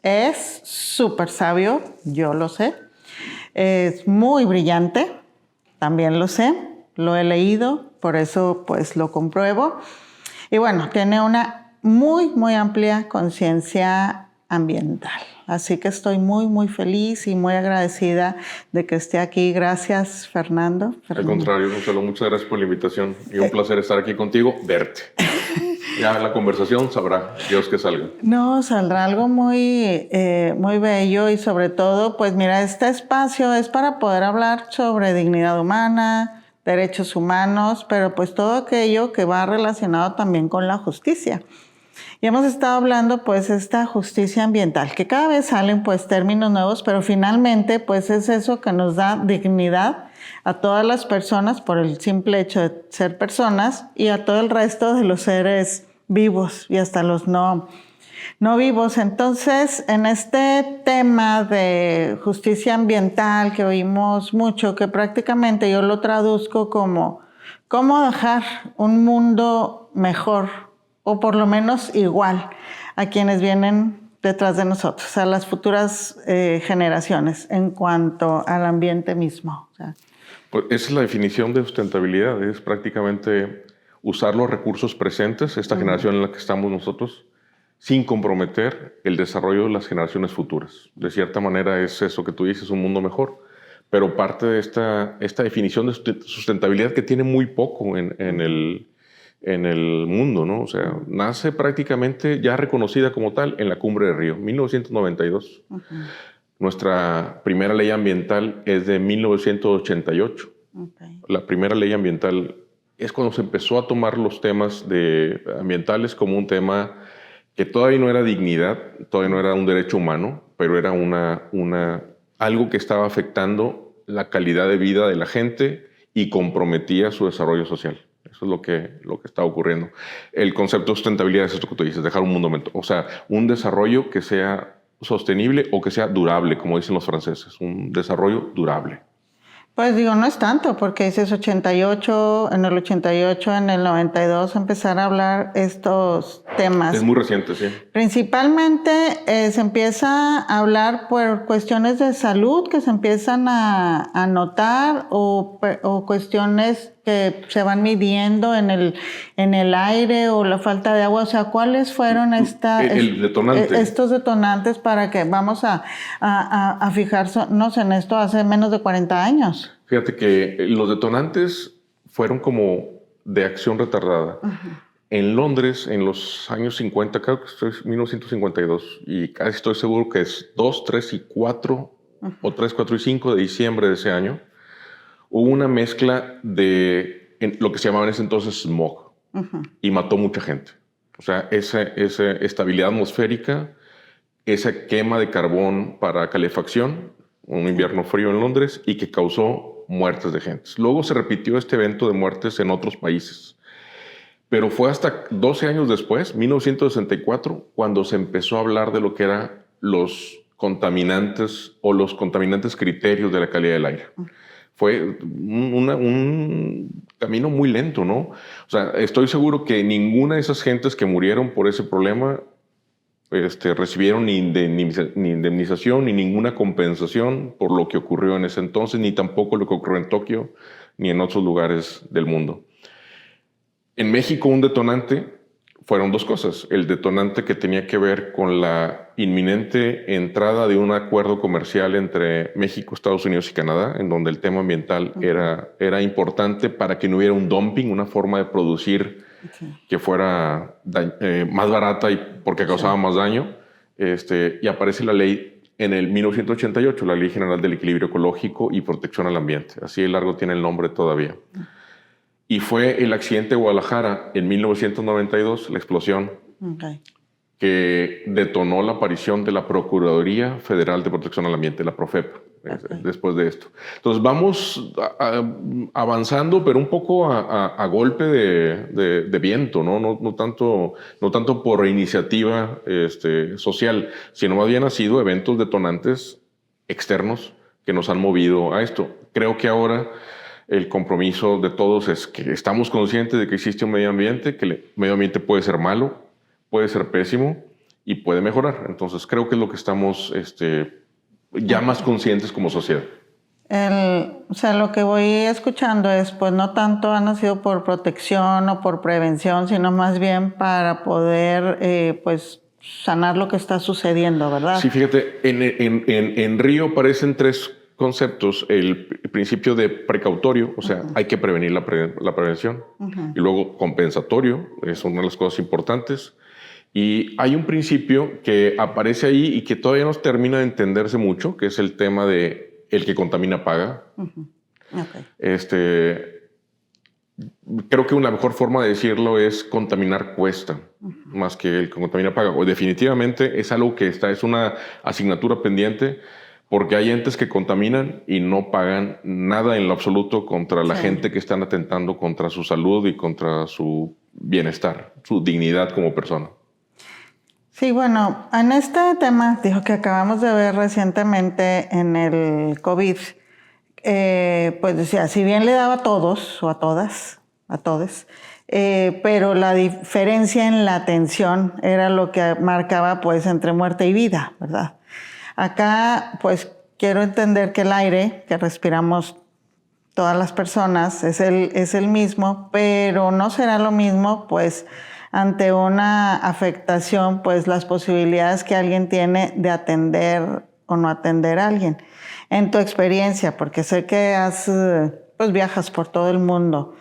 es súper sabio, yo lo sé. Es muy brillante, también lo sé, lo he leído, por eso pues lo compruebo. Y bueno, tiene una muy amplia conciencia ambiental. Así que estoy muy feliz y muy agradecida de que esté aquí. Gracias, Fernando. Al contrario, Consuelo, muchas gracias por la invitación y un placer estar aquí contigo, verte. Ya en la conversación sabrá Dios que salga. No, saldrá algo muy bello y sobre todo, pues mira, este espacio es para poder hablar sobre dignidad humana, derechos humanos, pero pues todo aquello que va relacionado también con la justicia. Y hemos estado hablando pues esta justicia ambiental, que cada vez salen pues términos nuevos, pero finalmente pues es eso que nos da dignidad a todas las personas por el simple hecho de ser personas y a todo el resto de los seres vivos y hasta los no vivos. Entonces, en este tema de justicia ambiental que oímos mucho, que prácticamente yo lo traduzco como cómo dejar un mundo mejor o por lo menos igual a quienes vienen detrás de nosotros, a las futuras generaciones en cuanto al ambiente mismo. O sea, pues esa es la definición de sustentabilidad, es prácticamente usar los recursos presentes, esta generación en la que estamos nosotros, sin comprometer el desarrollo de las generaciones futuras. De cierta manera es eso que tú dices, un mundo mejor, pero parte de esta definición de sustentabilidad que tiene muy poco en el mundo, ¿no? O sea, nace prácticamente ya reconocida como tal en la Cumbre de Río, 1992. Nuestra primera ley ambiental es de 1988. La primera ley ambiental es cuando se empezó a tomar los temas ambientales como un tema que todavía no era dignidad, todavía no era un derecho humano, pero era algo que estaba afectando la calidad de vida de la gente y comprometía su desarrollo social. Eso es lo que está ocurriendo. El concepto de sustentabilidad es esto que tú dices, dejar un mundo, o sea, un desarrollo que sea sostenible o que sea durable, como dicen los franceses, un desarrollo durable. Pues digo, no es tanto, porque dices 88, en el 88, en el 92, empezar a hablar estos temas. Es muy reciente, sí. Principalmente se empieza a hablar por cuestiones de salud que se empiezan a notar o cuestiones que se van midiendo en el aire o la falta de agua. O sea, ¿cuáles fueron estos detonantes para que vamos a fijarnos en esto hace menos de 40 años? Fíjate que los detonantes fueron como de acción retardada. En Londres, en los años 50, creo que es 1952, y casi estoy seguro que es 2, 3 y 4, o 3, 4 y 5 de diciembre de ese año, hubo una mezcla de lo que se llamaba en ese entonces smog, y mató mucha gente. O sea, esa estabilidad atmosférica, esa quema de carbón para calefacción, un invierno frío en Londres, y que causó muertes de gente. Luego se repitió este evento de muertes en otros países. Pero fue hasta 12 años después, 1964, cuando se empezó a hablar de lo que eran los contaminantes o los contaminantes criterios de la calidad del aire. Fue un camino muy lento, ¿no? O sea, estoy seguro que ninguna de esas gentes que murieron por ese problema recibieron ni indemnización ni ninguna compensación por lo que ocurrió en ese entonces, ni tampoco lo que ocurrió en Tokio ni en otros lugares del mundo. En México un detonante fueron dos cosas. El detonante que tenía que ver con la inminente entrada de un acuerdo comercial entre México, Estados Unidos y Canadá, en donde el tema ambiental era importante para que no hubiera un dumping, una forma de producir que fuera más barata y porque causaba más daño. Y aparece la ley en el 1988, la Ley General del Equilibrio Ecológico y Protección al Ambiente. Así de largo tiene el nombre todavía. Y fue el accidente de Guadalajara en 1992, la explosión, que detonó la aparición de la Procuraduría Federal de Protección al Ambiente, la Profepa, después de esto. Entonces vamos avanzando, pero un poco a golpe de viento, ¿no? No tanto por iniciativa social, sino más bien ha sido eventos detonantes externos que nos han movido a esto. Creo que ahora el compromiso de todos es que estamos conscientes de que existe un medio ambiente, que el medio ambiente puede ser malo, puede ser pésimo, y puede mejorar. Entonces creo que es lo que estamos ya más conscientes como sociedad. O sea, lo que voy escuchando es, pues no tanto ha nacido por protección o por prevención, sino más bien para poder, pues, sanar lo que está sucediendo, ¿verdad? Sí, fíjate, en Río aparecen tres conceptos. El principio de precautorio, o sea, hay que prevenir la prevención. Y luego compensatorio, es una de las cosas importantes. Y hay un principio que aparece ahí y que todavía no termina de entenderse mucho, que es el tema de el que contamina paga. Creo que una mejor forma de decirlo es contaminar cuesta, más que el que contamina paga. O definitivamente es algo que es una asignatura pendiente, porque hay entes que contaminan y no pagan nada en lo absoluto contra la gente que están atentando contra su salud y contra su bienestar, su dignidad como persona. Sí, bueno, en este tema, dijo que acabamos de ver recientemente en el COVID, pues decía, si bien le daba a todos o a todas, a todos, pero la diferencia en la atención era lo que marcaba pues entre muerte y vida, ¿verdad? Acá pues quiero entender que el aire que respiramos todas las personas es el mismo, pero no será lo mismo pues ante una afectación, pues las posibilidades que alguien tiene de atender o no atender a alguien. En tu experiencia, porque sé que pues viajas por todo el mundo,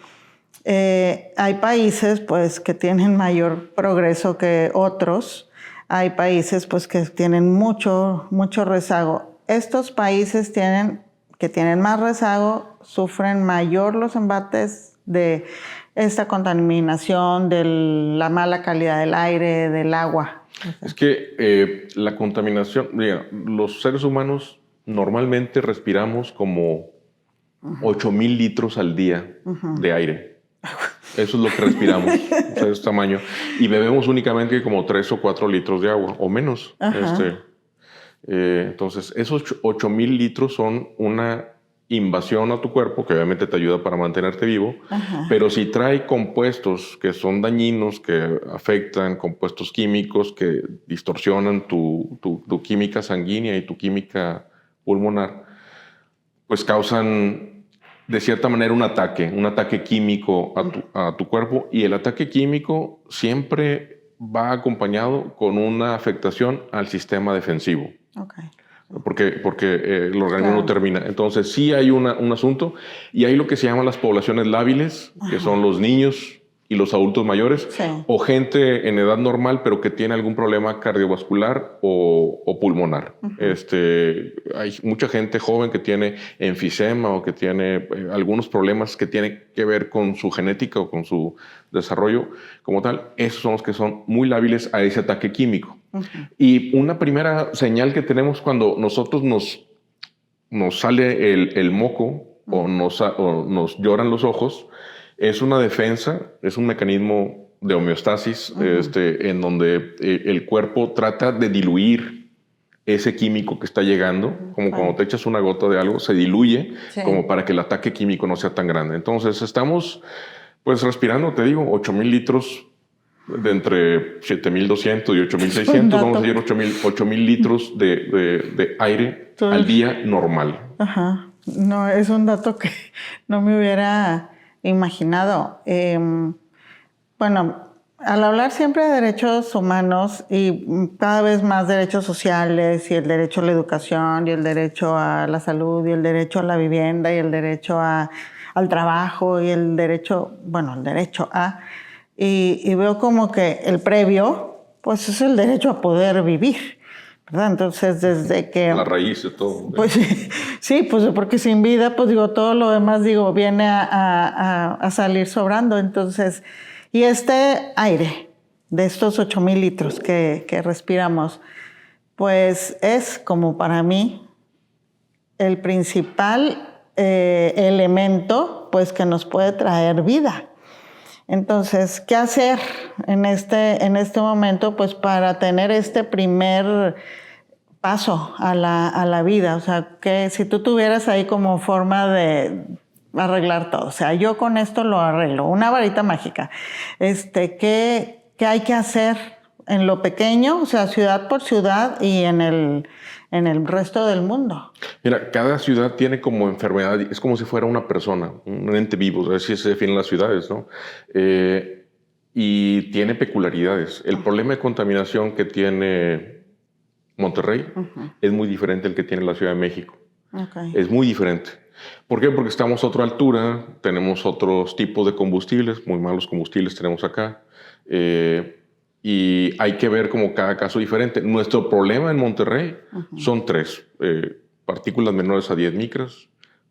hay países pues que tienen mayor progreso que otros, hay países pues que tienen mucho rezago. Estos países que tienen más rezago sufren mayor los embates de esta contaminación, de la mala calidad del aire, del agua. Es que la contaminación, mira, los seres humanos normalmente respiramos como 8,000 litros al día de aire. Eso es lo que respiramos, o sea, es tamaño. Y bebemos únicamente como 3 o 4 litros de agua, o menos. Entonces, esos 8,000 litros son una invasión a tu cuerpo, que obviamente te ayuda para mantenerte vivo, pero si trae compuestos que son dañinos, que afectan, compuestos químicos que distorsionan tu química sanguínea y tu química pulmonar, pues causan de cierta manera un ataque químico a tu cuerpo, y el ataque químico siempre va acompañado con una afectación al sistema defensivo. Porque el organismo no termina. Entonces sí hay un asunto, y hay lo que se llaman las poblaciones lábiles, que son los niños y los adultos mayores, o gente en edad normal pero que tiene algún problema cardiovascular o pulmonar. Hay mucha gente joven que tiene enfisema o que tiene algunos problemas que tienen que ver con su genética o con su desarrollo como tal. Esos son los que son muy lábiles a ese ataque químico. Y una primera señal que tenemos cuando nosotros nos sale el moco o nos lloran los ojos, es una defensa, es un mecanismo de homeostasis en donde el cuerpo trata de diluir ese químico que está llegando, como cuando te echas una gota de algo, se diluye como para que el ataque químico no sea tan grande. Entonces estamos pues respirando, te digo, 8,000 litros de entre 7,200 y 8,600, vamos a decir 8,000 litros de aire al día normal. No, es un dato que no me hubiera imaginado. Bueno, al hablar siempre de derechos humanos y cada vez más derechos sociales, y el derecho a la educación y el derecho a la salud y el derecho a la vivienda y el derecho al trabajo y el derecho a... Y veo como que el previo, pues es el derecho a poder vivir, ¿verdad? Entonces, desde que... La raíz de todo. Pues sí, pues porque sin vida, pues digo, todo lo demás, digo, viene a salir sobrando. Entonces, y este aire de estos 8,000 litros que respiramos, pues es como para mí el principal elemento, pues que nos puede traer vida. Entonces, ¿qué hacer en este momento? Pues para tener este primer paso a la vida. O sea, que si tú tuvieras ahí como forma de arreglar todo. O sea, yo con esto lo arreglo. Una varita mágica. ¿Qué hay que hacer? en lo pequeño, o sea, ciudad por ciudad y en el resto del mundo. Mira, cada ciudad tiene como enfermedad, es como si fuera una persona, un ente vivo, así se definen las ciudades, ¿no? Y tiene peculiaridades. El problema de contaminación que tiene Monterrey es muy diferente al que tiene la Ciudad de México. Okay. Es muy diferente. ¿Por qué? Porque estamos a otra altura, tenemos otros tipos de combustibles, muy malos combustibles tenemos acá. Y hay que ver como cada caso diferente. Nuestro problema en Monterrey son 3. Partículas menores a 10 micras,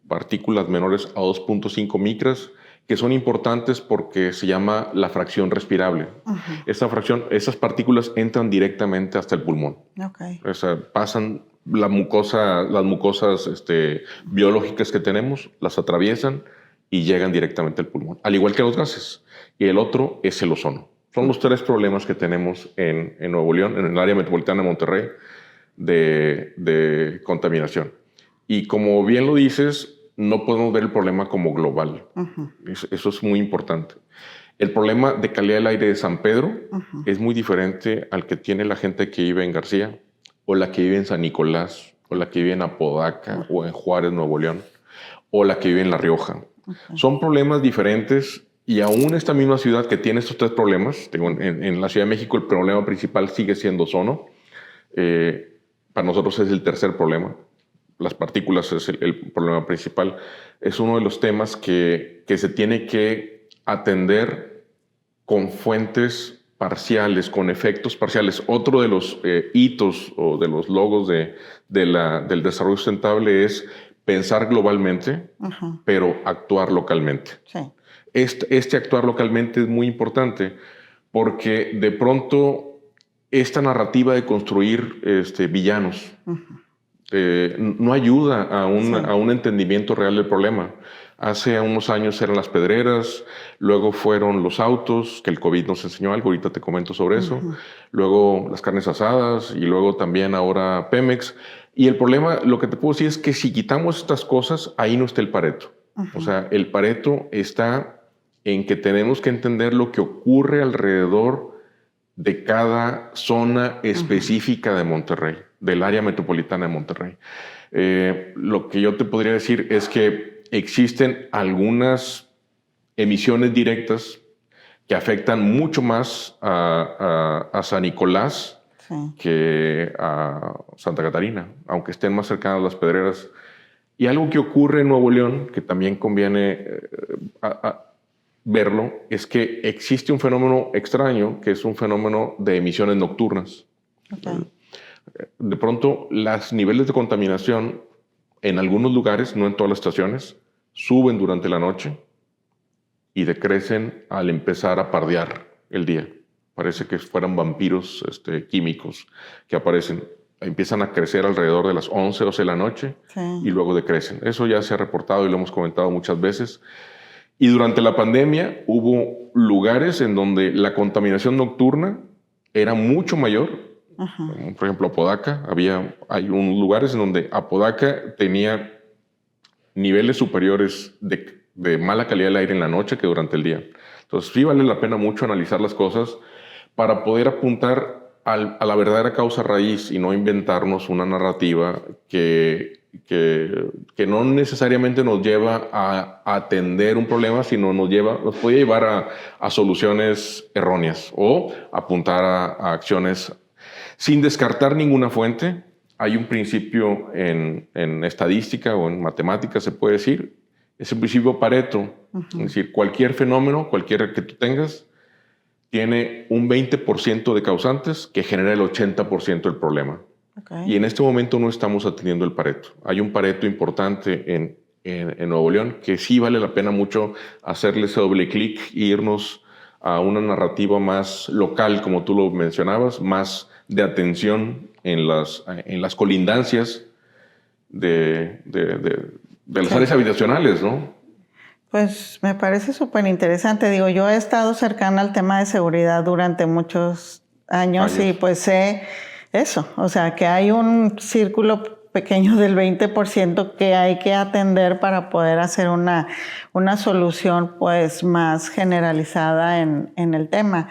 partículas menores a 2.5 micras, que son importantes porque se llama la fracción respirable. Esa fracción, esas partículas entran directamente hasta el pulmón. Okay. O sea, pasan las mucosas biológicas que tenemos, las atraviesan y llegan directamente al pulmón, al igual que los gases. Y el otro es el ozono. Son los 3 problemas que tenemos en Nuevo León, en el área metropolitana de Monterrey, de contaminación. Y como bien lo dices, no podemos ver el problema como global. Eso es muy importante. El problema de calidad del aire de San Pedro es muy diferente al que tiene la gente que vive en García, o la que vive en San Nicolás, o la que vive en Apodaca, o en Juárez, Nuevo León, o la que vive en La Rioja. Son problemas diferentes. Y aún esta misma ciudad que tiene estos 3 problemas, en la Ciudad de México el problema principal sigue siendo ozono. Para nosotros es el tercer problema. Las partículas es el problema principal. Es uno de los temas que se tiene que atender con fuentes parciales, con efectos parciales. Otro de los hitos o de los logos del desarrollo sustentable es pensar globalmente, pero actuar localmente. Sí. Este actuar localmente es muy importante porque de pronto esta narrativa de construir villanos no ayuda a un entendimiento real del problema. Hace unos años eran las pedreras, luego fueron los autos, que el COVID nos enseñó algo, ahorita te comento sobre eso, luego las carnes asadas y luego también ahora Pemex. Y el problema, lo que te puedo decir es que si quitamos estas cosas, ahí no está el Pareto. O sea, el Pareto está en que tenemos que entender lo que ocurre alrededor de cada zona específica de Monterrey, del área metropolitana de Monterrey. Lo que yo te podría decir es que existen algunas emisiones directas que afectan mucho más a San Nicolás que a Santa Catarina, aunque estén más cercanas las pedreras. Y algo que ocurre en Nuevo León, que también conviene verlo, es que existe un fenómeno extraño, que es un fenómeno de emisiones nocturnas. De pronto, los niveles de contaminación en algunos lugares, no en todas las estaciones, suben durante la noche y decrecen al empezar a pardear el día. Parece que fueran vampiros químicos que aparecen. Empiezan a crecer alrededor de las 11, 12 de la noche y luego decrecen. Eso ya se ha reportado y lo hemos comentado muchas veces. Y durante la pandemia hubo lugares en donde la contaminación nocturna era mucho mayor. Por ejemplo, Apodaca. Hay lugares en donde Apodaca tenía niveles superiores de mala calidad del aire en la noche que durante el día. Entonces sí vale la pena mucho analizar las cosas para poder apuntar a la verdadera causa raíz y no inventarnos una narrativa que no necesariamente nos lleva a atender un problema, sino nos puede llevar a soluciones erróneas o apuntar a acciones sin descartar ninguna fuente. Hay un principio en estadística o en matemáticas, se puede decir, es el principio Pareto. Es decir, cualquier fenómeno, cualquiera que tú tengas, tiene un 20% de causantes que genera el 80% del problema. Y en este momento no estamos atendiendo el Pareto. Hay un Pareto importante en Nuevo León que sí vale la pena mucho hacerle ese doble clic e irnos a una narrativa más local, como tú lo mencionabas, más de atención en las colindancias de las áreas habitacionales, ¿no? Pues me parece súper interesante. Digo, yo he estado cercana al tema de seguridad durante muchos años y pues sé eso, o sea, que hay un círculo pequeño del 20% que hay que atender para poder hacer una solución pues más generalizada en el tema.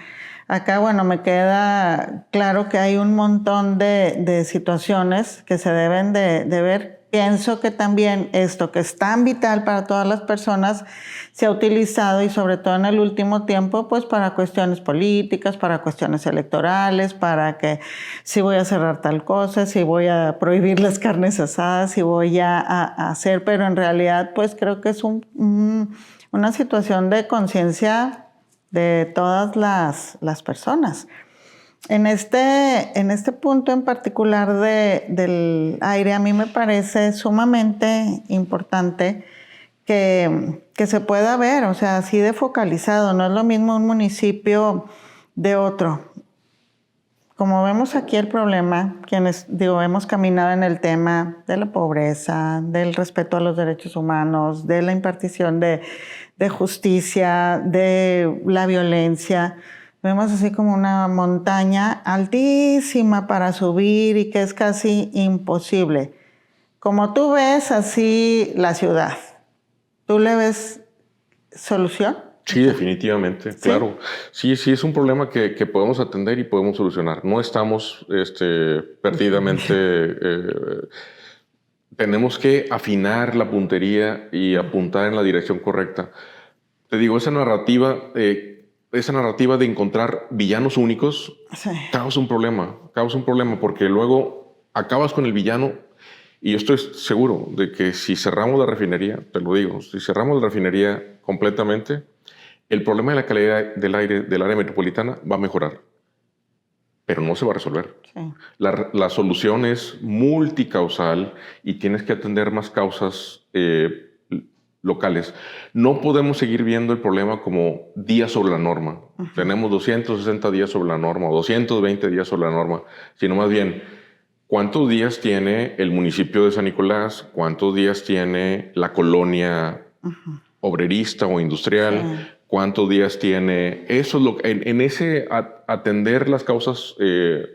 Acá, bueno, me queda claro que hay un montón de situaciones que se deben de ver. Pienso que también esto que es tan vital para todas las personas se ha utilizado y sobre todo en el último tiempo pues para cuestiones políticas, para cuestiones electorales, para que si voy a cerrar tal cosa, si voy a prohibir las carnes asadas, si voy a hacer, pero en realidad pues creo que es una situación de conciencia de todas las personas. En este punto en particular del aire, a mí me parece sumamente importante que se pueda ver, o sea, así de focalizado. No es lo mismo un municipio de otro. Como vemos aquí el problema, hemos caminado en el tema de la pobreza, del respeto a los derechos humanos, de la impartición de justicia, de la violencia. Vemos así como una montaña altísima para subir y que es casi imposible. Como tú ves así la ciudad, ¿tú le ves solución? Sí, definitivamente, ¿sí? Claro. Sí, es un problema que podemos atender y podemos solucionar. No estamos perdidamente... tenemos que afinar la puntería y apuntar en la dirección correcta. Te digo, esa narrativa de encontrar villanos únicos causa un problema porque luego acabas con el villano y yo estoy seguro de que si cerramos la refinería, te lo digo, si cerramos la refinería completamente, el problema de la calidad del aire del área metropolitana va a mejorar, pero no se va a resolver. Sí. La solución es multicausal y tienes que atender más causas locales. No podemos seguir viendo el problema como días sobre la norma. Tenemos 260 días sobre la norma o 220 días sobre la norma, sino más bien, ¿cuántos días tiene el municipio de San Nicolás? ¿Cuántos días tiene la colonia obrerista o industrial? Sí. ¿Cuántos días tiene? Eso es en ese atender las causas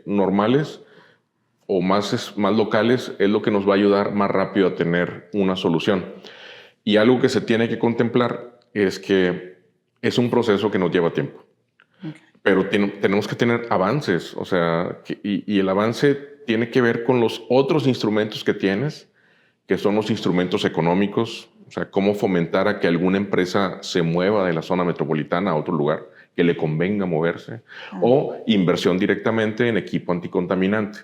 normales o más locales es lo que nos va a ayudar más rápido a tener una solución. Y algo que se tiene que contemplar es que es un proceso que nos lleva tiempo. Okay. Pero tenemos que tener avances, o sea, y el avance tiene que ver con los otros instrumentos que tienes, que son los instrumentos económicos, o sea, cómo fomentar a que alguna empresa se mueva de la zona metropolitana a otro lugar, que le convenga moverse, o inversión directamente en equipo anticontaminante.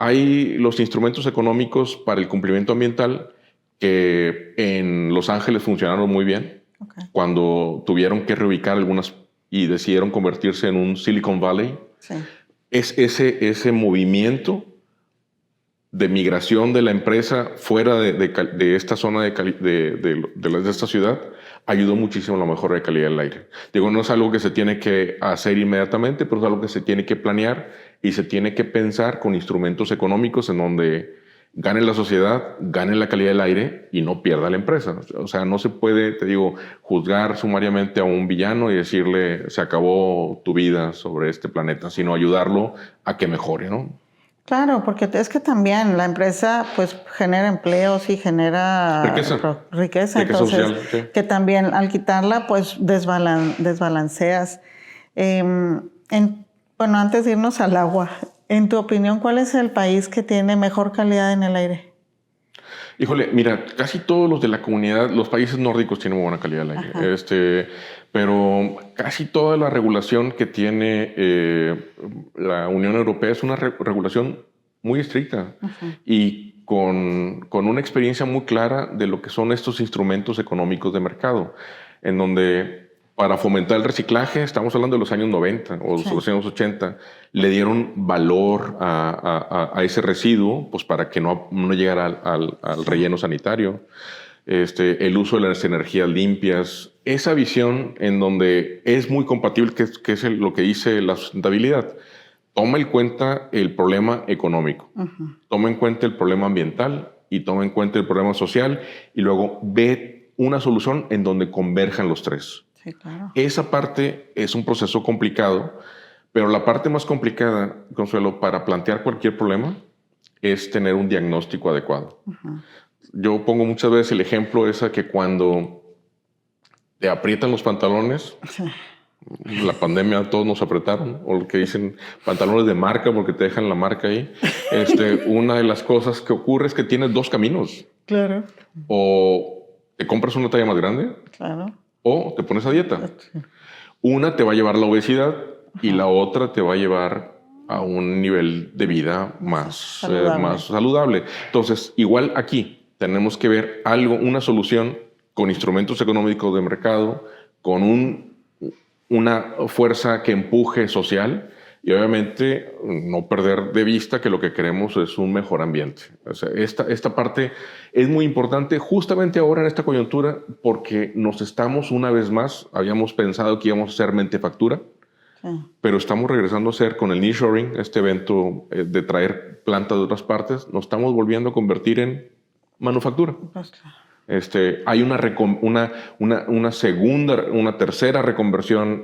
Hay los instrumentos económicos para el cumplimiento ambiental que en Los Ángeles funcionaron muy bien. Okay. Cuando tuvieron que reubicar algunas y decidieron convertirse en un Silicon Valley. Sí. Es ese movimiento de migración de la empresa fuera de esta zona de esta ciudad ayudó muchísimo a la mejora de calidad del aire. Digo, no es algo que se tiene que hacer inmediatamente, pero es algo que se tiene que planear y se tiene que pensar con instrumentos económicos en donde gane la sociedad, gane la calidad del aire y no pierda la empresa. O sea, no se puede, te digo, juzgar sumariamente a un villano y decirle se acabó tu vida sobre este planeta, sino ayudarlo a que mejore, ¿no? Claro, porque es que también la empresa pues genera empleos y genera riqueza entonces, social, sí. Que también al quitarla pues desbalanceas. Bueno, antes de irnos al agua, en tu opinión, ¿cuál es el país que tiene mejor calidad en el aire? Híjole, mira, casi todos los de la comunidad, los países nórdicos tienen muy buena calidad del aire. Pero casi toda la regulación que tiene la Unión Europea es una regulación muy estricta y con una experiencia muy clara de lo que son estos instrumentos económicos de mercado, en donde para fomentar el reciclaje, estamos hablando de los años 90 o los años 80, le dieron valor a ese residuo pues para que no llegara al relleno sanitario. El uso de las energías limpias, esa visión en donde es muy compatible, que es lo que dice la sustentabilidad. Toma en cuenta el problema económico, toma en cuenta el problema ambiental y toma en cuenta el problema social y luego ve una solución en donde converjan los tres. Sí, claro. Esa parte es un proceso complicado, pero la parte más complicada, Consuelo, para plantear cualquier problema es tener un diagnóstico adecuado. Yo pongo muchas veces el ejemplo esa que cuando te aprietan los pantalones, La pandemia a todos nos apretaron, o lo que dicen pantalones de marca porque te dejan la marca ahí. Una de las cosas que ocurre es que tienes dos caminos. Claro. O te compras una talla más grande, Claro. o te pones a dieta. Una te va a llevar a la obesidad y la otra te va a llevar a un nivel de vida más saludable. Entonces, igual aquí tenemos que ver una solución con instrumentos económicos de mercado, con una fuerza que empuje social y obviamente no perder de vista que lo que queremos es un mejor ambiente. O sea, esta parte es muy importante justamente ahora en esta coyuntura porque nos estamos una vez más, habíamos pensado que íbamos a hacer mentefactura, pero estamos regresando a hacer con el nearshoring, este evento de traer plantas de otras partes, nos estamos volviendo a convertir en manufactura. Pues claro. Hay una tercera reconversión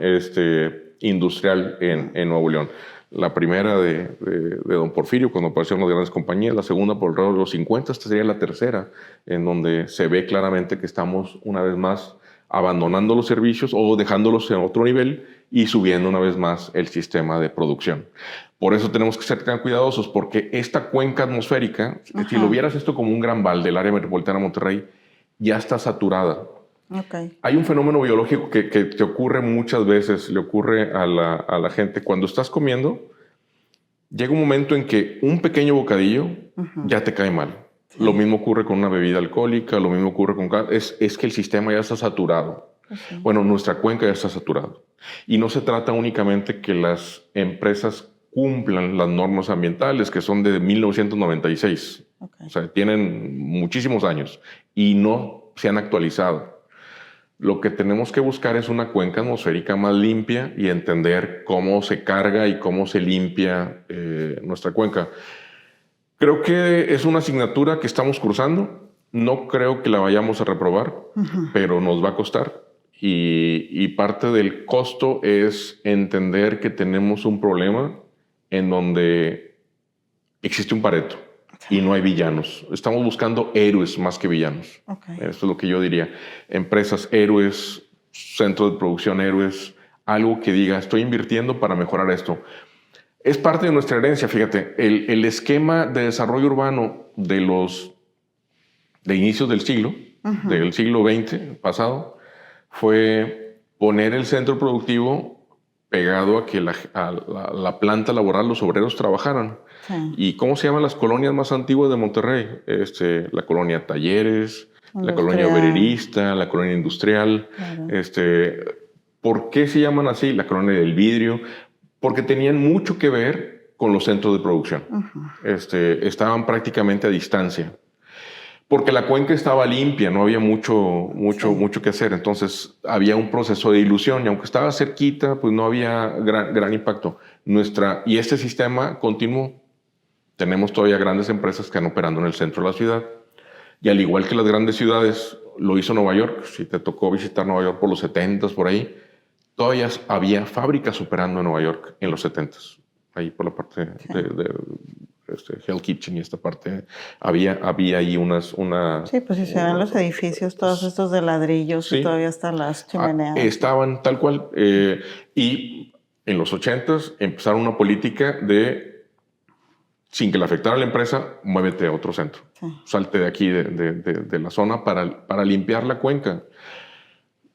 industrial en Nuevo León. La primera de don Porfirio, cuando aparecieron las grandes compañías, la segunda por alrededor de los 50, esta sería la tercera, en donde se ve claramente que estamos una vez más abandonando los servicios o dejándolos en otro nivel y subiendo una vez más el sistema de producción. Por eso tenemos que ser tan cuidadosos, porque esta cuenca atmosférica, si lo vieras esto como un gran balde, el área metropolitana de Monterrey, ya está saturada. Okay. Hay un fenómeno biológico que te ocurre muchas veces, le ocurre a la gente. Cuando estás comiendo, llega un momento en que un pequeño bocadillo ya te cae mal. Sí. Lo mismo ocurre con una bebida alcohólica, lo mismo ocurre con... Es que el sistema ya está saturado. Okay. Bueno, nuestra cuenca ya está saturada. Y no se trata únicamente que las empresas cumplan las normas ambientales, que son de 1996. Okay. O sea, tienen muchísimos años y no se han actualizado. Lo que tenemos que buscar es una cuenca atmosférica más limpia y entender cómo se carga y cómo se limpia nuestra cuenca. Creo que es una asignatura que estamos cursando. No creo que la vayamos a reprobar, pero nos va a costar. Y parte del costo es entender que tenemos un problema en donde existe un Pareto y no hay villanos. Estamos buscando héroes más que villanos. Okay. Esto es lo que yo diría. Empresas héroes, centros de producción héroes, algo que diga, estoy invirtiendo para mejorar esto. Es parte de nuestra herencia, fíjate. El esquema de desarrollo urbano de inicios del siglo XX pasado, fue poner el centro productivo pegado a que la planta laboral, los obreros trabajaran. Sí. ¿Y cómo se llaman las colonias más antiguas de Monterrey? La colonia Talleres, la colonia obrerista, la colonia industrial. Claro. ¿Por qué se llaman así? La colonia del vidrio. Porque tenían mucho que ver con los centros de producción. Estaban prácticamente a distancia. Porque la cuenca estaba limpia, no había mucho que hacer. Entonces había un proceso de dilución y aunque estaba cerquita, pues no había gran impacto. Y este sistema continuó. Tenemos todavía grandes empresas que están operando en el centro de la ciudad. Y al igual que las grandes ciudades, lo hizo Nueva York. Si te tocó visitar Nueva York por los 70s, por ahí, todavía había fábricas operando en Nueva York en los 70s. Ahí por la parte de Hell Kitchen y esta parte, había ahí unas... Sí, pues si se ven los edificios, todos estos de ladrillos, sí, y todavía están las chimeneas. Estaban tal cual. Y en los 80s empezaron una política de, sin que le afectara a la empresa, muévete a otro centro. Sí. Salte de aquí, de la zona, para limpiar la cuenca.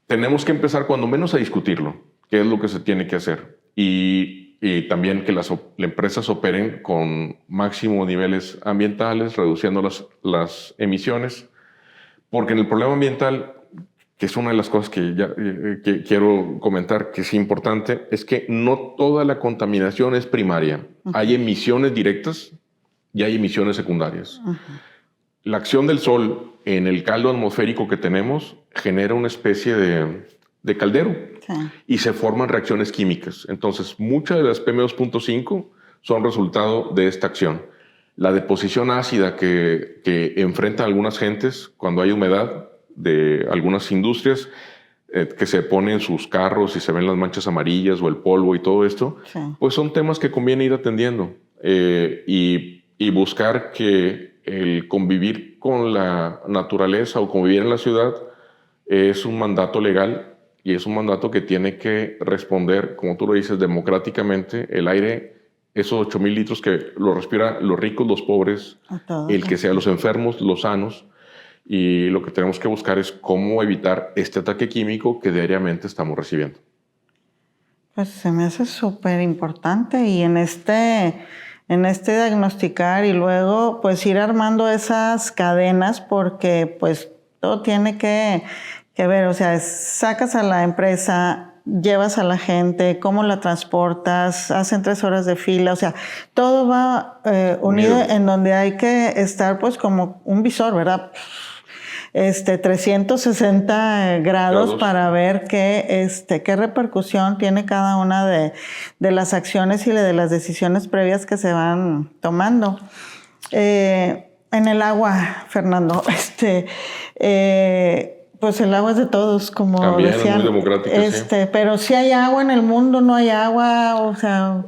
Tenemos que empezar cuando menos a discutirlo, qué es lo que se tiene que hacer. Y también que las empresas operen con máximos niveles ambientales, reduciendo las emisiones, porque en el problema ambiental, que es una de las cosas que quiero comentar, que es importante, es que no toda la contaminación es primaria. Hay emisiones directas y hay emisiones secundarias. La acción del sol en el caldo atmosférico que tenemos genera una especie de caldero. Sí. Y se forman reacciones químicas. Entonces, muchas de las PM2.5 son resultado de esta acción. La deposición ácida que enfrentan algunas gentes cuando hay humedad de algunas industrias que se ponen sus carros y se ven las manchas amarillas o el polvo y todo esto, sí, pues son temas que conviene ir atendiendo y buscar que el convivir con la naturaleza o convivir en la ciudad es un mandato legal y es un mandato que tiene que responder, como tú lo dices, democráticamente. El aire, esos 8,000 litros que lo respiran los ricos, los pobres, el que sea los enfermos, los sanos, y lo que tenemos que buscar es cómo evitar este ataque químico que diariamente estamos recibiendo. Pues se me hace súper importante y en este diagnosticar y luego pues ir armando esas cadenas porque pues todo tiene que ver, o sea, sacas a la empresa, llevas a la gente, cómo la transportas, hacen 3 horas de fila, o sea, todo va unido en donde hay que estar pues como un visor, ¿verdad? 360 grados para ver qué repercusión tiene cada una de las acciones y de las decisiones previas que se van tomando. En el agua, Fernando, pues el agua es de todos, como también decían. Es muy democrática, sí. Pero si hay agua en el mundo, no hay agua, o sea...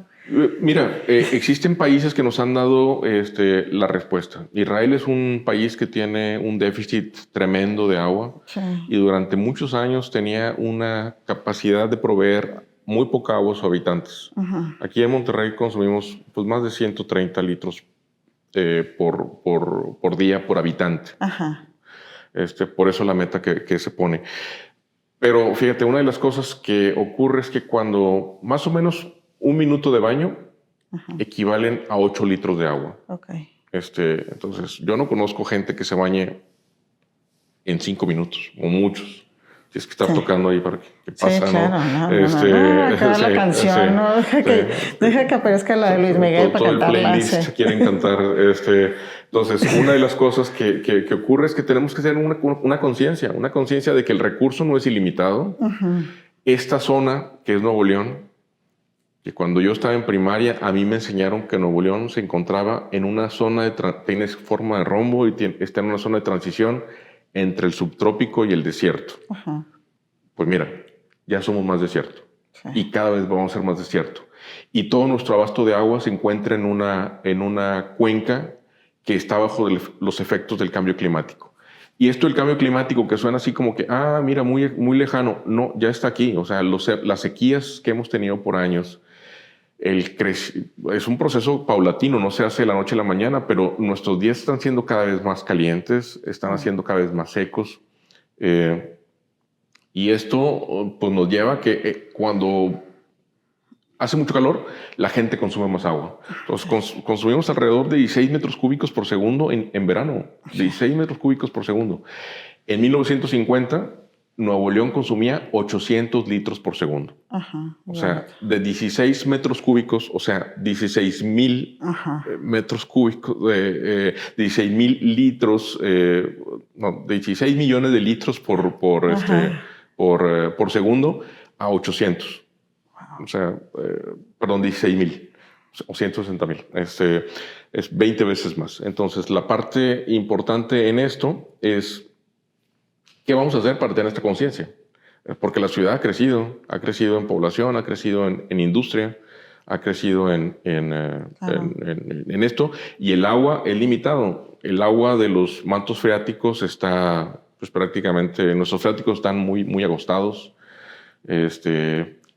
Mira, existen países que nos han dado la respuesta. Israel es un país que tiene un déficit tremendo de agua, sí, y durante muchos años tenía una capacidad de proveer muy poca agua a sus habitantes. Aquí en Monterrey consumimos pues, más de 130 litros por día por habitante. Por eso la meta que se pone. Pero fíjate, una de las cosas que ocurre es que cuando más o menos 1 minuto de baño equivalen a 8 litros de agua. Entonces, yo no conozco gente que se bañe en 5 minutos, o muchos. Si es que estás tocando ahí para que pasa, sí, claro, ¿no? Acaba la canción, ¿no? Deja que aparezca la de Luis Miguel para cantarla. Todo el playlist quieren cantar. Entonces, una de las cosas que ocurre es que tenemos que tener una conciencia de que el recurso no es ilimitado. Esta zona, que es Nuevo León, que cuando yo estaba en primaria, a mí me enseñaron que Nuevo León se encontraba en una zona tiene forma de rombo y está en una zona de transición entre el subtrópico y el desierto. Pues mira, ya somos más desierto. Sí. Y cada vez vamos a ser más desierto. Y todo nuestro abasto de agua se encuentra en una cuenca que está bajo los efectos del cambio climático. Y esto del cambio climático que suena así como que, mira, muy, muy lejano. No, ya está aquí. O sea, las sequías que hemos tenido por años, es un proceso paulatino, no se hace de la noche a la mañana, pero nuestros días están siendo cada vez más calientes, están haciendo cada vez más secos. Y esto pues, nos lleva a que cuando hace mucho calor, la gente consume más agua. Entonces consumimos alrededor de 16 metros cúbicos por segundo en verano. 16 metros cúbicos por segundo. En 1950, Nuevo León consumía 800 litros por segundo. O sea, de 16 metros cúbicos, o sea, 16,000 metros cúbicos, 16,000 litros, no, 16 millones de litros por segundo a 800. O sea, perdón, 16,000 o 160,000. Es 20 veces más. Entonces, la parte importante en esto es ¿qué vamos a hacer para tener esta conciencia? Porque la ciudad ha crecido en población, ha crecido en industria, ha crecido en esto, y el agua es limitado. El agua de los mantos freáticos está, pues prácticamente, nuestros freáticos están muy, muy agostados.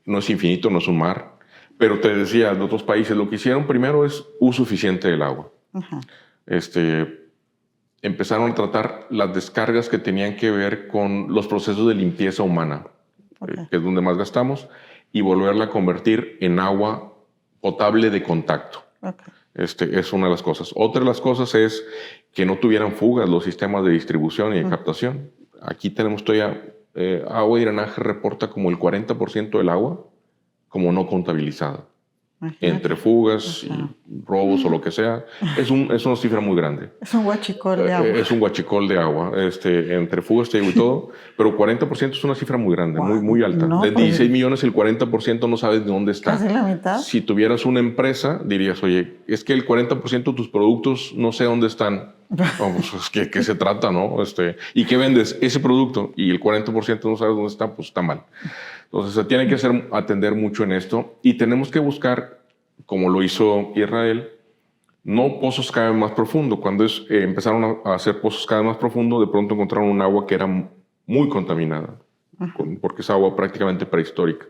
No es infinito, no es un mar. Pero te decía, de otros países, lo que hicieron primero es uso eficiente del agua. Empezaron a tratar las descargas que tenían que ver con los procesos de limpieza humana, que es donde más gastamos, y volverla a convertir en agua potable de contacto. Es una de las cosas. Otra de las cosas es que no tuvieran fugas los sistemas de distribución y de captación. Aquí tenemos todavía agua y drenaje reporta como el 40% del agua como no contabilizada. Entre fugas y robos o lo que sea, es una cifra muy grande. Es un huachicol de agua. Es un huachicol de agua, entre fugas y todo, pero 40% es una cifra muy grande, muy, muy alta. No, de 16 millones, el 40% no sabes de dónde está. Casi la mitad. Si tuvieras una empresa, dirías, oye, es que el 40% de tus productos no sé dónde están. Vamos, ¿qué se trata, no? ¿Y qué vendes? Ese producto, y el 40% no sabes dónde está, pues está mal. Entonces se tiene que atender mucho en esto, y tenemos que buscar, como lo hizo Israel, no pozos cada vez más profundos. Cuando empezaron a hacer pozos cada vez más profundos, de pronto encontraron un agua que era muy contaminada. porque es agua prácticamente prehistórica.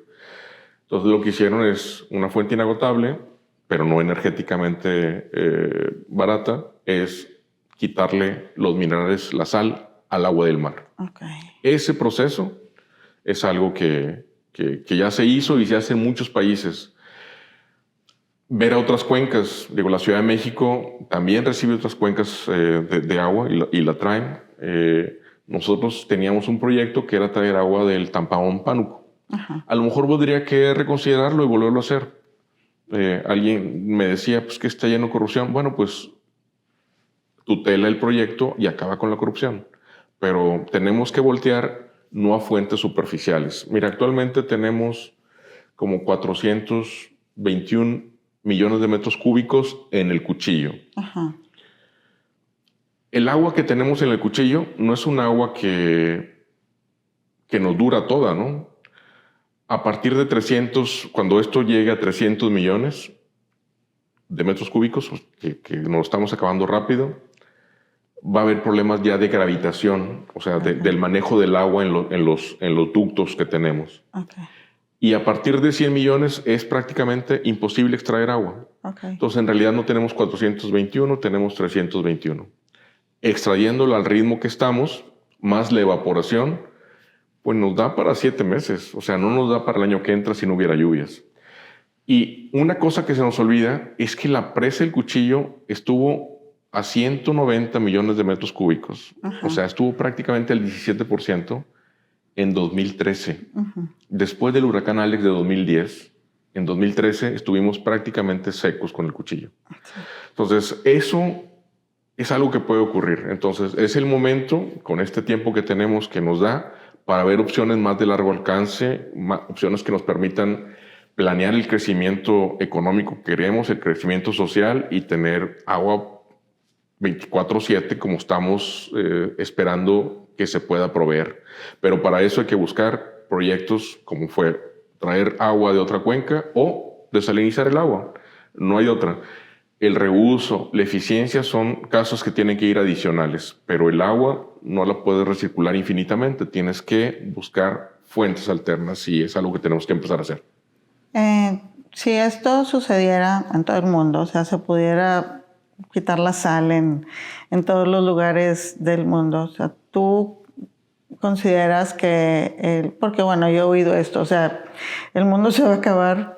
Entonces lo que hicieron es una fuente inagotable, pero no energéticamente barata, es quitarle los minerales, la sal, al agua del mar. Okay. Ese proceso es algo que ya se hizo y se hace en muchos países. Ver a otras cuencas, digo, la Ciudad de México también recibe otras cuencas de agua y la traen. Nosotros teníamos un proyecto que era traer agua del Tampamón Pánuco. Ajá. A lo mejor podría que reconsiderarlo y volverlo a hacer. Alguien me decía pues, que está lleno de corrupción. Bueno, pues tutela el proyecto y acaba con la corrupción. Pero tenemos que voltear no a fuentes superficiales. Mira, actualmente tenemos como 421 millones de metros cúbicos en el Cuchillo. Ajá. El agua que tenemos en el Cuchillo no es un agua que nos dura toda, ¿no? A partir de 300, cuando esto llegue a 300 millones de metros cúbicos, que nos estamos acabando rápido, va a haber problemas ya de gravitación, o sea, del manejo del agua en los ductos que tenemos. Okay. Y a partir de 100 millones es prácticamente imposible extraer agua. Okay. Entonces, en realidad no tenemos 421, tenemos 321. Extrayéndolo al ritmo que estamos, más la evaporación, pues nos da para 7 meses. O sea, no nos da para el año que entra si no hubiera lluvias. Y una cosa que se nos olvida es que la presa del Cuchillo estuvo a 190 millones de metros cúbicos. Ajá. O sea, estuvo prácticamente al 17% en 2013. Después del huracán Alex de 2010, en 2013 estuvimos prácticamente secos con el Cuchillo. Entonces, eso es algo que puede ocurrir. Entonces, es el momento, con este tiempo que tenemos, que nos da para ver opciones más de largo alcance, opciones que nos permitan planear el crecimiento económico que queremos, el crecimiento social y tener agua 24/7 como estamos esperando que se pueda proveer. Pero para eso hay que buscar proyectos como fue traer agua de otra cuenca o desalinizar el agua. No hay otra. El reuso, la eficiencia son casos que tienen que ir adicionales, pero el agua no la puedes recircular infinitamente. Tienes que buscar fuentes alternas y es algo que tenemos que empezar a hacer. Si esto sucediera en todo el mundo, o sea, se pudiera quitar la sal en todos los lugares del mundo, o sea, tú consideras que, porque bueno, yo he oído esto, o sea, el mundo se va a acabar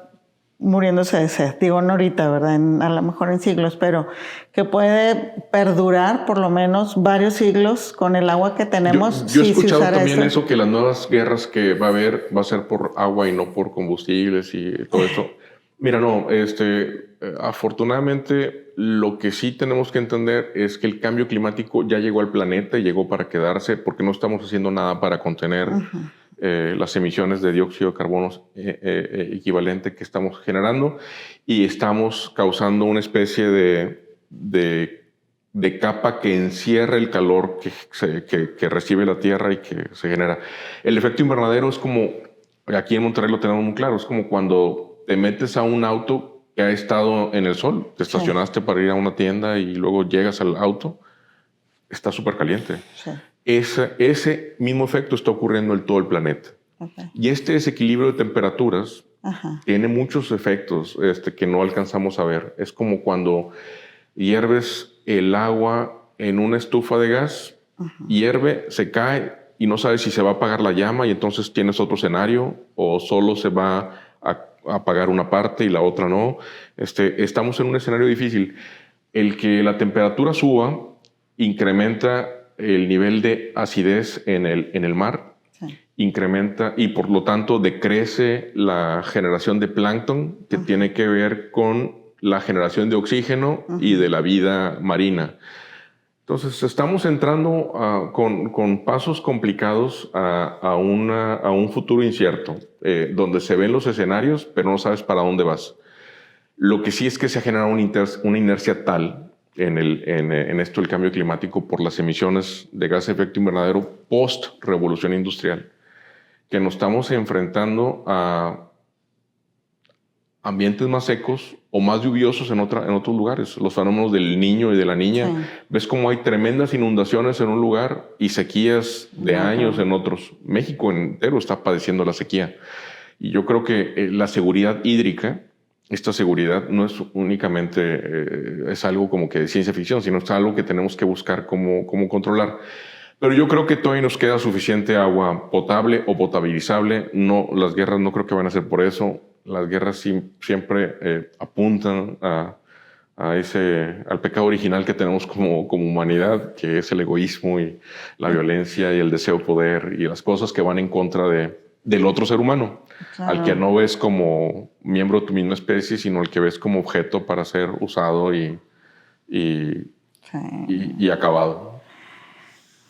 muriéndose de sed, digo no ahorita, ¿verdad? A lo mejor en siglos, pero que puede perdurar por lo menos varios siglos con el agua que tenemos. Yo he escuchado también eso, que las nuevas guerras que va a haber va a ser por agua y no por combustibles y todo eso. Mira, no, afortunadamente lo que sí tenemos que entender es que el cambio climático ya llegó al planeta y llegó para quedarse porque no estamos haciendo nada para contener las emisiones de dióxido de carbono equivalente que estamos generando y estamos causando una especie de capa que encierra el calor que recibe la Tierra y que se genera. El efecto invernadero es como, aquí en Monterrey lo tenemos muy claro, es como cuando te metes a un auto que ha estado en el sol, te estacionaste para ir a una tienda y luego llegas al auto, está súper caliente. Sí. Ese mismo efecto está ocurriendo en todo el planeta. Okay. Y este desequilibrio de temperaturas tiene muchos efectos que no alcanzamos a ver. Es como cuando hierves el agua en una estufa de gas, hierve, se cae y no sabes si se va a apagar la llama y entonces tienes otro escenario o solo se va a apagar una parte y la otra no. Estamos en un escenario difícil. El que la temperatura suba incrementa el nivel de acidez en el mar, incrementa y por lo tanto decrece la generación de plancton que tiene que ver con la generación de oxígeno y de la vida marina. Entonces estamos entrando con pasos complicados a un futuro incierto, donde se ven los escenarios, pero no sabes para dónde vas. Lo que sí es que se ha generado una inercia tal en esto del cambio climático por las emisiones de gas de efecto invernadero post-revolución industrial, que nos estamos enfrentando a ambientes más secos o más lluviosos en otros lugares. Los fenómenos del niño y de la niña. Sí. Ves cómo hay tremendas inundaciones en un lugar y sequías de años en otros. México entero está padeciendo la sequía. Y yo creo que la seguridad hídrica, esta seguridad no es únicamente es algo como que de ciencia ficción, sino es algo que tenemos que buscar cómo controlar. Pero yo creo que todavía nos queda suficiente agua potable o potabilizable. No, las guerras no creo que van a ser por eso. Las guerras siempre apuntan al pecado original que tenemos como humanidad, que es el egoísmo y la violencia y el deseo de poder y las cosas que van en contra del otro ser humano, claro. Al que no ves como miembro de tu misma especie, sino al que ves como objeto para ser usado y acabado.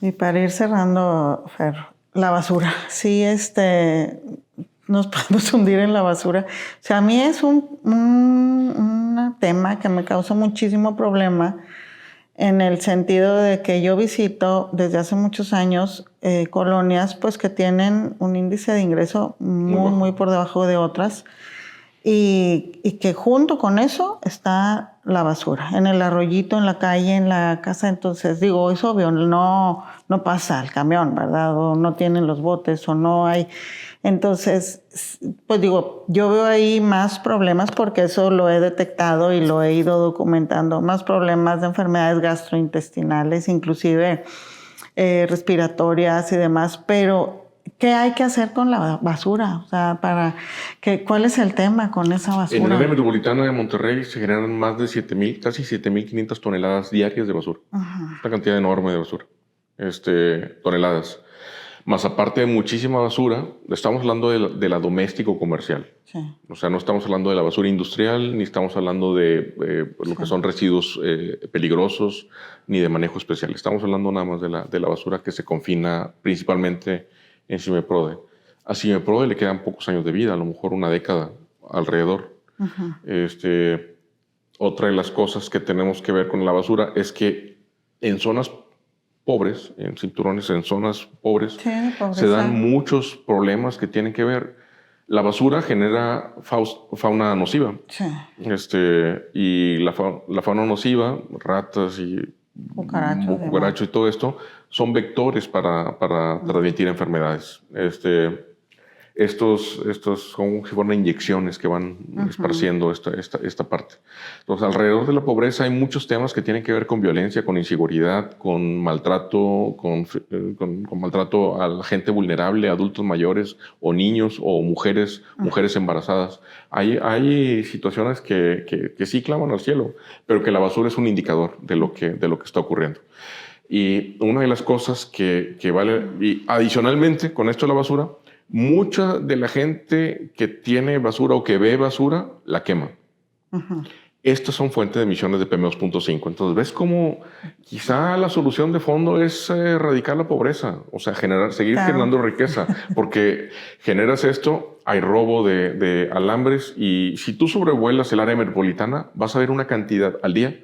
Y para ir cerrando, Fer, la basura. Sí, nos podemos hundir en la basura. O sea, a mí es un tema que me causa muchísimo problema en el sentido de que yo visito desde hace muchos años colonias pues que tienen un índice de ingreso muy por debajo de otras y que junto con eso está la basura, en el arroyito, en la calle, en la casa. Entonces digo, es obvio, no pasa el camión, ¿verdad? O no tienen los botes o no hay. Entonces, pues digo, yo veo ahí más problemas porque eso lo he detectado y lo he ido documentando, más problemas de enfermedades gastrointestinales, inclusive respiratorias y demás, pero ¿qué hay que hacer con la basura? O sea, ¿cuál es el tema con esa basura? En el área metropolitana de Monterrey se generan más de casi 7,500 toneladas diarias de basura. Una cantidad enorme de basura. Toneladas. Más aparte de muchísima basura, estamos hablando de la doméstica o comercial. Sí. O sea, no estamos hablando de la basura industrial, ni estamos hablando de lo que son residuos peligrosos, ni de manejo especial. Estamos hablando nada más de la basura que se confina principalmente en CIMEPRODE. A CIMEPRODE le quedan pocos años de vida, a lo mejor una década alrededor. Otra de las cosas que tenemos que ver con la basura es que en zonas pobres, en cinturones, en zonas pobres, se dan muchos problemas que tienen que ver. La basura genera fauna nociva. Sí. Y la fauna nociva, ratas y cucarachos y todo esto, son vectores para transmitir enfermedades. Estos son si fueran inyecciones que van esparciendo esta parte. Entonces, alrededor de la pobreza hay muchos temas que tienen que ver con violencia, con inseguridad, con maltrato, con maltrato a la gente vulnerable, adultos mayores o niños o mujeres embarazadas. Hay situaciones que sí claman al cielo, pero que la basura es un indicador de lo que está ocurriendo. Y una de las cosas que vale, y adicionalmente con esto de la basura, mucha de la gente que tiene basura o que ve basura, la quema. Estas son fuentes de emisiones de PM2.5. Entonces, ¿ves cómo quizá la solución de fondo es erradicar la pobreza? O sea, seguir generando riqueza. Porque generas esto, hay robo de alambres y si tú sobrevuelas el área metropolitana, vas a ver una cantidad al día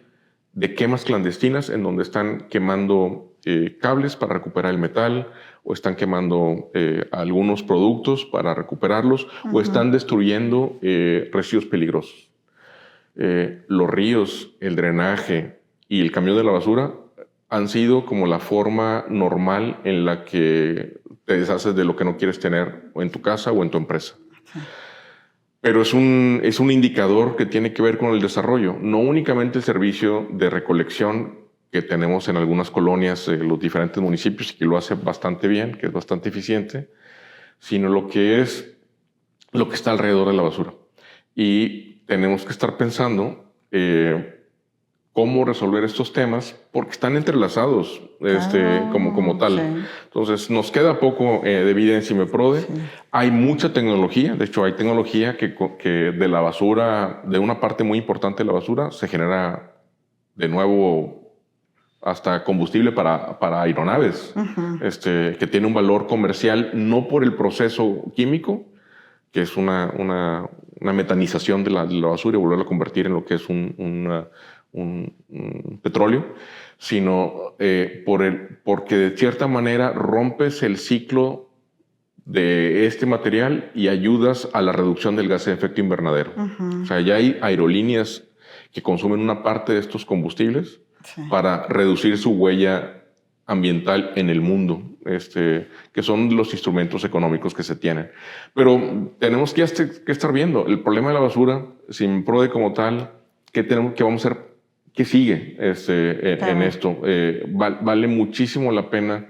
de quemas clandestinas en donde están quemando cables para recuperar el metal, o están quemando algunos productos para recuperarlos, o están destruyendo residuos peligrosos. Los ríos, el drenaje y el camión de la basura han sido como la forma normal en la que te deshaces de lo que no quieres tener o en tu casa o en tu empresa. Sí. Pero es un indicador que tiene que ver con el desarrollo, no únicamente el servicio de recolección que tenemos en algunas colonias, los diferentes municipios, y que lo hace bastante bien, que es bastante eficiente, sino lo que está alrededor de la basura. Y tenemos que estar pensando cómo resolver estos temas, porque están entrelazados como tal. Sí. Entonces, nos queda poco de vida en CIMEPRODE. Sí. Hay mucha tecnología, de hecho, hay tecnología que de la basura, de una parte muy importante de la basura, se genera de nuevo hasta combustible para aeronaves, que tiene un valor comercial, no por el proceso químico, que es una metanización de la basura y volverla a convertir en lo que es un petróleo, sino porque de cierta manera rompes el ciclo de este material y ayudas a la reducción del gas de efecto invernadero. O sea, ya hay aerolíneas que consumen una parte de estos combustibles para reducir su huella ambiental en el mundo, que son los instrumentos económicos que se tienen. Pero tenemos que estar viendo el problema de la basura, sin PRODE como tal, qué vamos a hacer, qué sigue en esto. Vale muchísimo la pena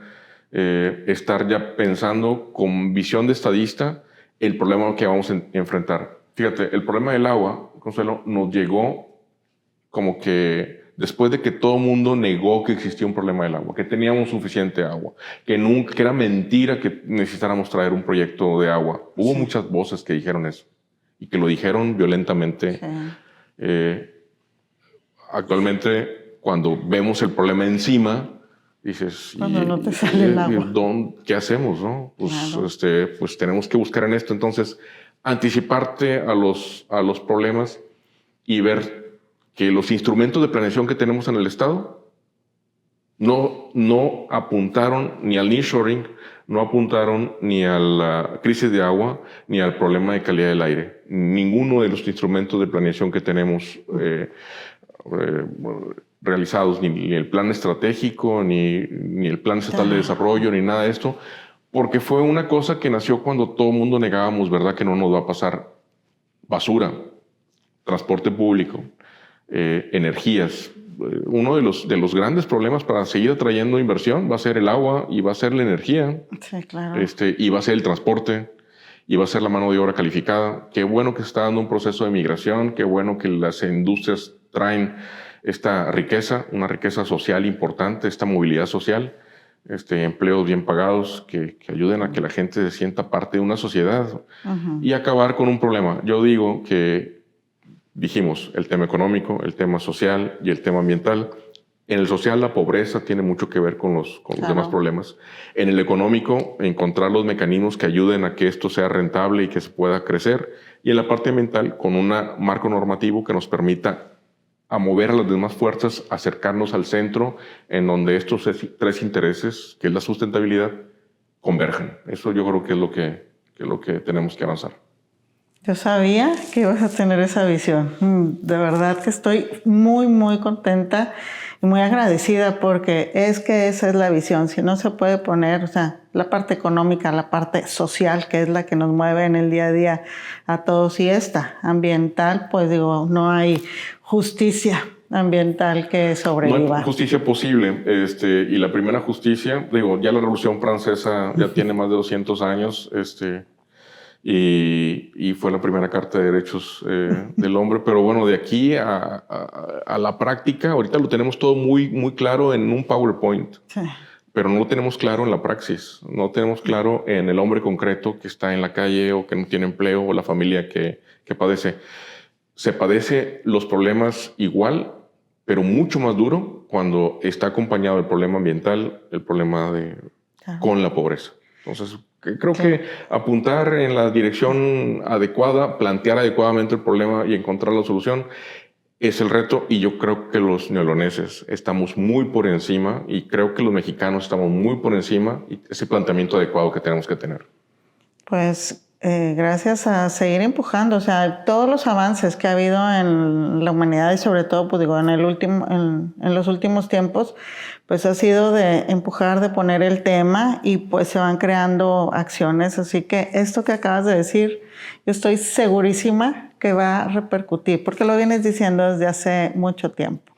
estar ya pensando con visión de estadista el problema que vamos a enfrentar. Fíjate, el problema del agua, Consuelo, nos llegó como que después de que todo el mundo negó que existía un problema del agua, que teníamos suficiente agua, que era mentira que necesitáramos traer un proyecto de agua. Hubo muchas voces que dijeron eso y que lo dijeron violentamente. Actualmente, cuando vemos el problema encima, dices, cuando no te sale el agua, ¿qué hacemos? ¿No? Pues, claro. Pues tenemos que buscar en esto. Entonces, anticiparte a los problemas y ver que los instrumentos de planeación que tenemos en el Estado no apuntaron ni al nearshoring, no apuntaron ni a la crisis de agua, ni al problema de calidad del aire. Ninguno de los instrumentos de planeación que tenemos realizados, ni el plan estratégico, ni el plan estatal de desarrollo, ni nada de esto, porque fue una cosa que nació cuando todo el mundo negábamos, ¿verdad?, que no nos va a pasar basura, transporte público, energías. Uno de los grandes problemas para seguir atrayendo inversión va a ser el agua y va a ser la energía. Sí, claro. Y va a ser el transporte y va a ser la mano de obra calificada. Qué bueno que se está dando un proceso de migración, qué bueno que las industrias traen esta riqueza, una riqueza social importante, esta movilidad social, empleos bien pagados que ayuden a que la gente se sienta parte de una sociedad y acabar con un problema. Yo digo que dijimos el tema económico, el tema social y el tema ambiental. En el social, la pobreza tiene mucho que ver con los demás problemas. En el económico, encontrar los mecanismos que ayuden a que esto sea rentable y que se pueda crecer. Y en la parte ambiental, con un marco normativo que nos permita a mover a las demás fuerzas, acercarnos al centro, en donde estos tres intereses, que es la sustentabilidad, convergen. Eso yo creo que es lo que tenemos que avanzar. Yo sabía que ibas a tener esa visión. De verdad que estoy muy, muy contenta y muy agradecida porque es que esa es la visión. Si no se puede poner, o sea, la parte económica, la parte social, que es la que nos mueve en el día a día a todos, y esta ambiental, pues digo, no hay justicia ambiental que sobreviva. No hay justicia posible. Y la primera justicia, digo, ya la Revolución Francesa ya tiene más de 200 años, y fue la primera Carta de Derechos del Hombre. Pero bueno, de aquí a la práctica, ahorita lo tenemos todo muy, muy claro en un PowerPoint, pero no lo tenemos claro en la praxis, no tenemos claro en el hombre concreto que está en la calle o que no tiene empleo o la familia que padece. Se padece los problemas igual, pero mucho más duro cuando está acompañado del problema ambiental, el problema con la pobreza. Entonces, creo que apuntar en la dirección adecuada, plantear adecuadamente el problema y encontrar la solución es el reto, y yo creo que los neoloneses estamos muy por encima, y creo que los mexicanos estamos muy por encima, y ese planteamiento adecuado que tenemos que tener. Pues gracias a seguir empujando, o sea, todos los avances que ha habido en la humanidad y sobre todo, pues digo, en los últimos tiempos, pues ha sido de empujar, de poner el tema, y pues se van creando acciones. Así que esto que acabas de decir, yo estoy segurísima que va a repercutir, porque lo vienes diciendo desde hace mucho tiempo.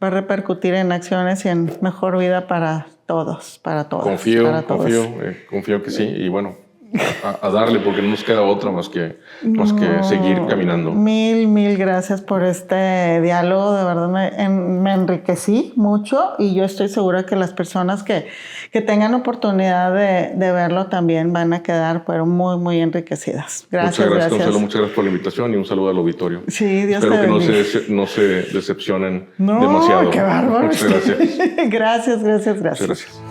Va a repercutir en acciones y en mejor vida para todos, para todos. Confío que sí, y bueno, a darle, porque no nos queda otra más que seguir caminando. Mil gracias por este diálogo, de verdad me enriquecí mucho, y yo estoy segura que las personas que tengan oportunidad de verlo también van a quedar pero muy, muy enriquecidas. Gracias. Consuelo, muchas gracias por la invitación y un saludo al auditorio. Sí, Dios Espero te bendiga. Que no se decepcionen demasiado. ¡Qué bárbaro! Muchas gracias. Gracias. Muchas gracias.